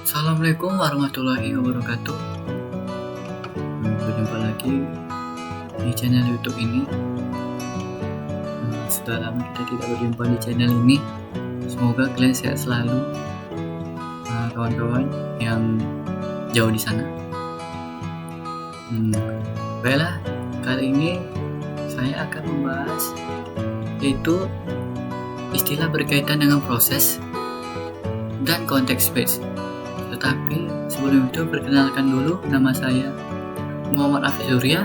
Assalamualaikum warahmatullahi wabarakatuh. Berjumpa lagi di channel YouTube ini. Sudah lama kita tidak berjumpa di channel ini. Semoga kalian sehat selalu, kawan-kawan yang jauh di sana. Baiklah, kali ini saya akan membahas yaitu istilah berkaitan dengan proses dan konteks space. Tetapi sebelum itu perkenalkan dulu, nama saya Muhammad Afif Surya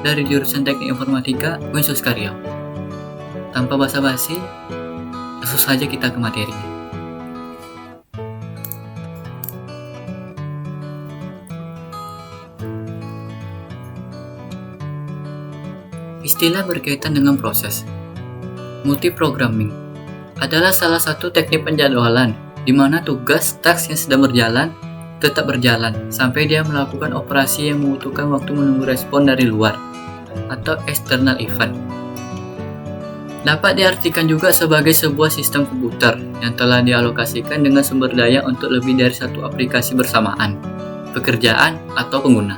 dari jurusan Teknik Informatika Unsur Karya. Tanpa basa-basi, langsung saja kita ke materinya. Istilah berkaitan dengan proses. Multiprogramming adalah salah satu teknik penjadwalan di mana tugas task yang sedang berjalan tetap berjalan sampai dia melakukan operasi yang membutuhkan waktu menunggu respon dari luar atau external event. Dapat diartikan juga sebagai sebuah sistem komputer yang telah dialokasikan dengan sumber daya untuk lebih dari satu aplikasi bersamaan, pekerjaan atau pengguna.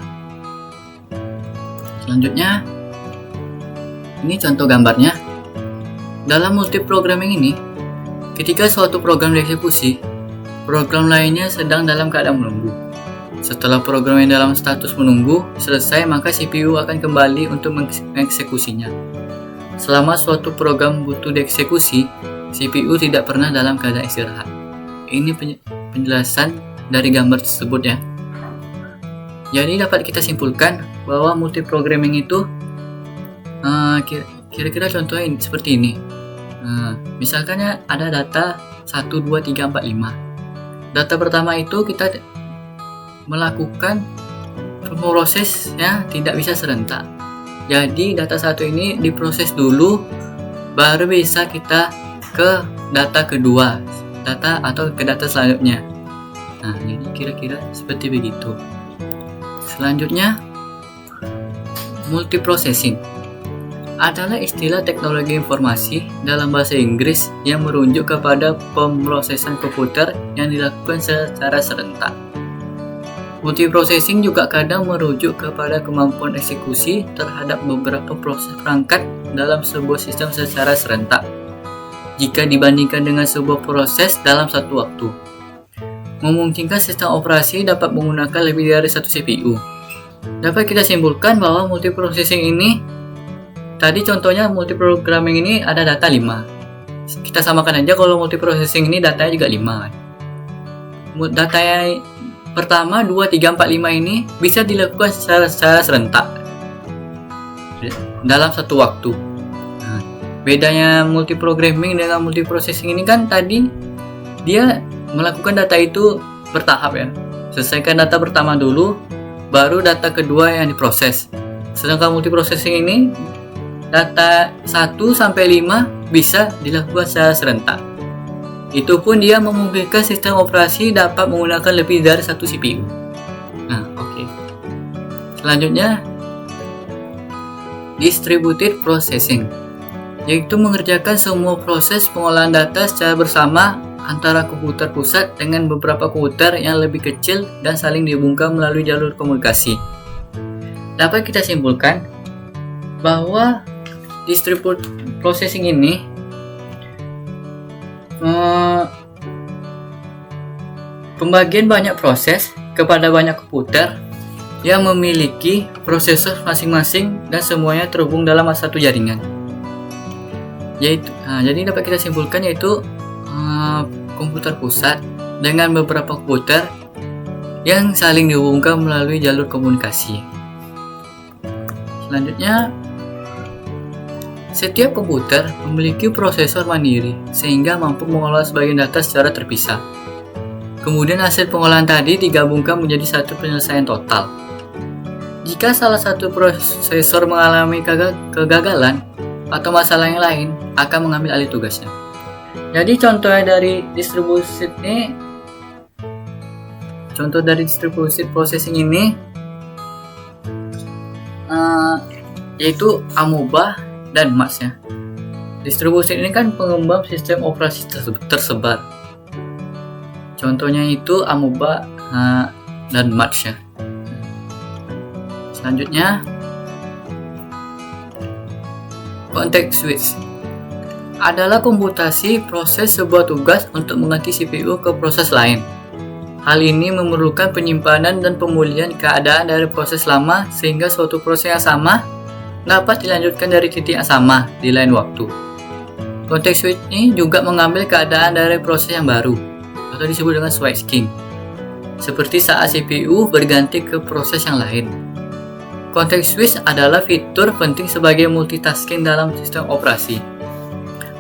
Selanjutnya, ini contoh gambarnya. Dalam multiprogramming ini, ketika suatu program dieksekusi, program lainnya sedang dalam keadaan menunggu. Setelah program yang dalam status menunggu selesai, maka CPU akan kembali untuk mengeksekusinya. Selama suatu program butuh dieksekusi, CPU tidak pernah dalam keadaan istirahat. Ini penjelasan dari gambar tersebut ya. Jadi dapat kita simpulkan bahwa multiprogramming itu kira-kira contohnya seperti ini. Misalkan ada data 1, 2, 3, 4, 5. Data pertama itu kita melakukan proses ya, tidak bisa serentak. Jadi data 1 ini diproses dulu, baru bisa kita ke data kedua, atau ke data selanjutnya. Nah, jadi kira-kira seperti begitu. Selanjutnya, multiprocessing adalah istilah teknologi informasi dalam bahasa Inggris yang merujuk kepada pemrosesan komputer yang dilakukan secara serentak. Multiprocessing juga kadang merujuk kepada kemampuan eksekusi terhadap beberapa proses perangkat dalam sebuah sistem secara serentak, jika dibandingkan dengan sebuah proses dalam satu waktu. Memungkinkan sistem operasi dapat menggunakan lebih dari satu CPU. Dapat kita simpulkan bahwa multiprocessing ini, tadi contohnya multiprogramming ini ada data 5. Kita samakan aja kalau multiprocessing ini datanya juga 5. Data yang pertama 2, 3, 4, 5 ini bisa dilakukan secara serentak dalam satu waktu. Nah, bedanya multiprogramming dengan multiprocessing ini kan tadi dia melakukan data itu bertahap ya. Selesaikan data pertama dulu, baru data kedua yang diproses. Sedangkan multiprocessing ini data 1 sampai 5 bisa dilakukan secara serentak. Itu pun dia memungkinkan sistem operasi dapat menggunakan lebih dari satu CPU. Nah, oke. Selanjutnya, distributed processing, yaitu mengerjakan semua proses pengolahan data secara bersama antara komputer pusat dengan beberapa komputer yang lebih kecil dan saling dihubungkan melalui jalur komunikasi. Dapat kita simpulkan bahwa distributed processing ini pembagian banyak proses kepada banyak komputer yang memiliki prosesor masing-masing dan semuanya terhubung dalam satu jaringan. Jadi dapat kita simpulkan yaitu komputer pusat dengan beberapa komputer yang saling dihubungkan melalui jalur komunikasi. Selanjutnya, setiap komputer memiliki prosesor mandiri sehingga mampu mengolah sebagian data secara terpisah. Kemudian hasil pengolahan tadi digabungkan menjadi satu penyelesaian total. Jika salah satu prosesor mengalami kegagalan atau masalah yang lain, akan mengambil alih tugasnya. Jadi contoh dari distributed processing ini yaitu Amoeba dan MAX ya. Distribusi ini kan pengembang sistem operasi tersebar. Contohnya itu Amoeba dan March ya. Selanjutnya, context switch adalah komputasi proses sebuah tugas untuk mengganti CPU ke proses lain. Hal ini memerlukan penyimpanan dan pemulihan keadaan dari proses lama sehingga suatu proses yang sama dapat dilanjutkan dari titik yang sama di lain waktu. Context switch ini juga mengambil keadaan dari proses yang baru atau disebut dengan switching, seperti saat CPU berganti ke proses yang lain. Context switch adalah fitur penting sebagai multitasking dalam sistem operasi.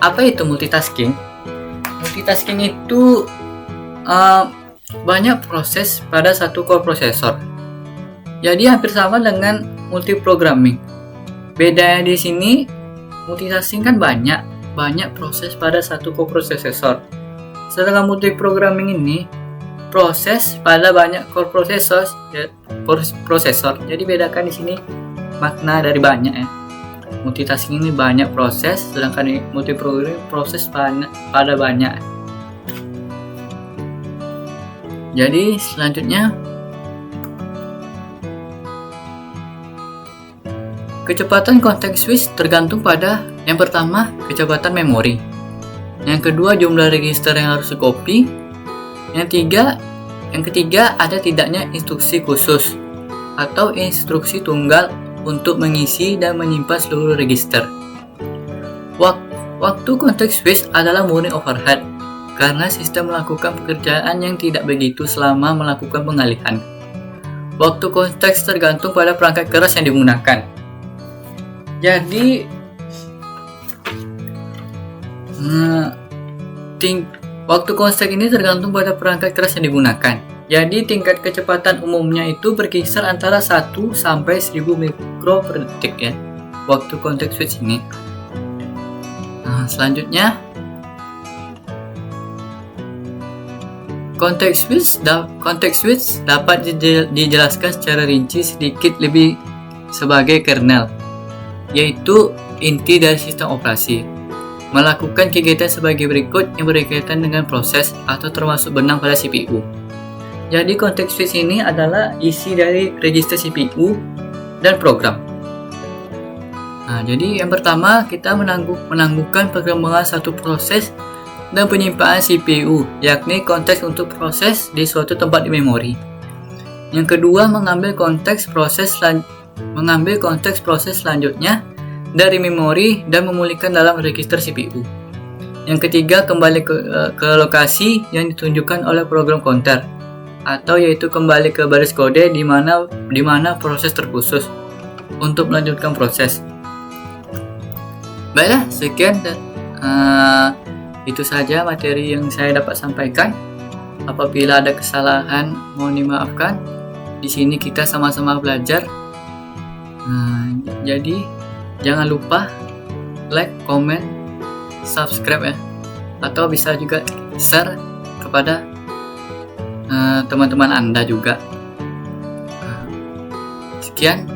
Apa itu multitasking? Multitasking itu banyak proses pada satu core prosesor. Jadi hampir sama dengan multiprogramming. Bedanya di sini, multitasking kan banyak proses pada satu core prosesor. Sedangkan multiprogramming ini proses pada banyak core prosesor. Jadi bedakan di sini makna dari banyak ya. Multitasking ini banyak proses, sedangkan multiprogramming proses pada banyak. Jadi selanjutnya, kecepatan context switch tergantung pada yang pertama kecepatan memori, yang kedua jumlah register yang harus di-copy, yang ketiga ada tidaknya instruksi khusus atau instruksi tunggal untuk mengisi dan menyimpan seluruh register. Waktu context switch adalah murni overhead karena sistem melakukan pekerjaan yang tidak begitu selama melakukan pengalihan. Waktu konteks tergantung pada perangkat keras yang digunakan. Jadi waktu konteks ini tergantung pada perangkat keras yang digunakan. Jadi tingkat kecepatan umumnya itu berkisar antara 1 sampai 1000 mikro per detik ya. Waktu context switch ini. Selanjutnya, context switch dapat dijelaskan secara rinci sedikit lebih sebagai kernel, yaitu inti dari sistem operasi. Melakukan kegiatan sebagai berikut yang berkaitan dengan proses atau termasuk benang pada CPU. Jadi context switch ini adalah isi dari register CPU dan program. Jadi yang pertama kita menangguhkan perkembangan satu proses dan penyimpanan CPU, yakni konteks untuk proses di suatu tempat di memori. Yang kedua, mengambil konteks proses selanjutnya dari memori dan memulihkan dalam register CPU. Yang ketiga, kembali ke lokasi yang ditunjukkan oleh program counter, atau yaitu kembali ke baris kode di mana proses terkhusus untuk melanjutkan proses. Baiklah, sekian itu saja materi yang saya dapat sampaikan. Apabila ada kesalahan, mohon dimaafkan. Di sini kita sama-sama belajar. Jadi jangan lupa like, comment, subscribe ya. Atau bisa juga share kepada teman-teman Anda juga. Sekian,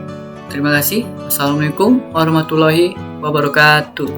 terima kasih. Assalamualaikum warahmatullahi wabarakatuh.